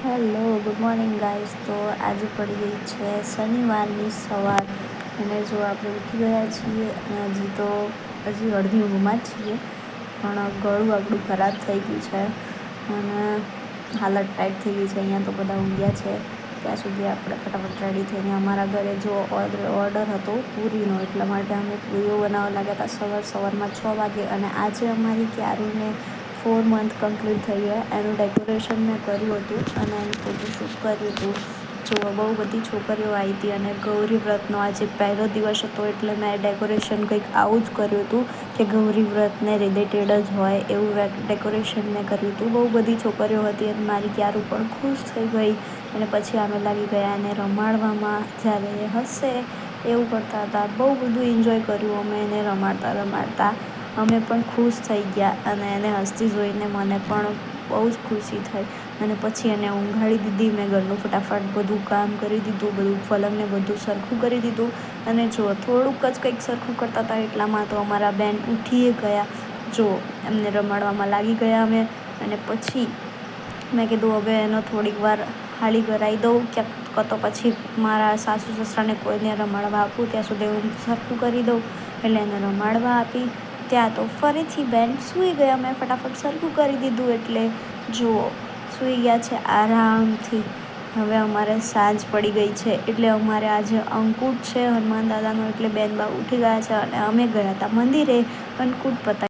Hello, good morning guys. તો આજે પડી ગઈ છે શનિવારની સવાર અને જો આપણે ઉઠી ગયા છીએ અને હજી અડધી ઊંઘમાં જ છીએ, પણ ગળું આપણું ખરાબ થઈ ગયું છે અને હાલત ટાઈટ થઈ ગઈ છે. અહીંયા તો બધા ઊંઘ્યા છે ત્યાં સુધી આપણે ફટાફટ રેડી થઈને અમારા ઘરે જો ઓર્ડર હતો પૂરીનો, એટલા માટે અમે પૂરીઓ બનાવવા લાગ્યા હતા સવારમાં 6 વાગે. અને આજે અમારી ક્યારુને 4 મંથ કમ્પ્લીટ થઈ ગયા. એનું ડેકોરેશન મેં કર્યું હતું અને એનું ફોટોશૂટ કર્યું હતું. જો બહુ બધી છોકરીઓ આવી હતી અને ગૌરી વ્રતનો આજે પહેલો દિવસ હતો એટલે મેં ડેકોરેશન કંઈક આવું જ કર્યું હતું કે ગૌરી વ્રતને રિલેટેડ જ હોય એવું ડેકોરેશન મેં કર્યું હતું. બહુ બધી છોકરીઓ હતી અને મારી ક્યારું પણ ખુશ થઈ ગઈ અને પછી અમે લાગી ગયા એને રમાડવામાં. જ્યારે એ હશે એવું કરતા હતા, બહુ બધું એન્જોય કર્યું અમે એને રમાડતા અમે પણ ખુશ થઈ ગયા અને એને હસતી જોઈને મને પણ બહુ જ ખુશી થઈ. અને પછી એને ઊંઘાડી દીધી. મેં ઘરનું ફટાફટ બધું કામ કરી દીધું, બધું પલંગને બધું સરખું કરી દીધું. અને જો થોડુંક જ કંઈક સરખું કરતા હતા એટલામાં તો અમારા બેન ઉઠી ગયા. જો એમને રમાડવામાં લાગી ગયા અમે. અને પછી મેં કીધું હવે એનો થોડીક વાર હાળી કરાવી દઉં ક્યાંક તો પછી મારા સાસુ સસરાને કોઈને રમાડવા આપું ત્યાં સુધી હું સરખું કરી દઉં. એટલે એને રમાડવા આપી ત્યાં તો ફરીથી બેન સૂઈ ગયા. મેં ફટાફટ સરખું કરી દીધું એટલે જુઓ સૂઈ ગયા છે આરામથી. હવે અમારે સાંજ પડી ગઈ છે એટલે અમારે આજે અંકુટ છે હનુમાન દાદાનો, એટલે બેન બા ઉઠી ગયા છે અને અમે ગયા હતા મંદિરે અંકુટ પતાવી.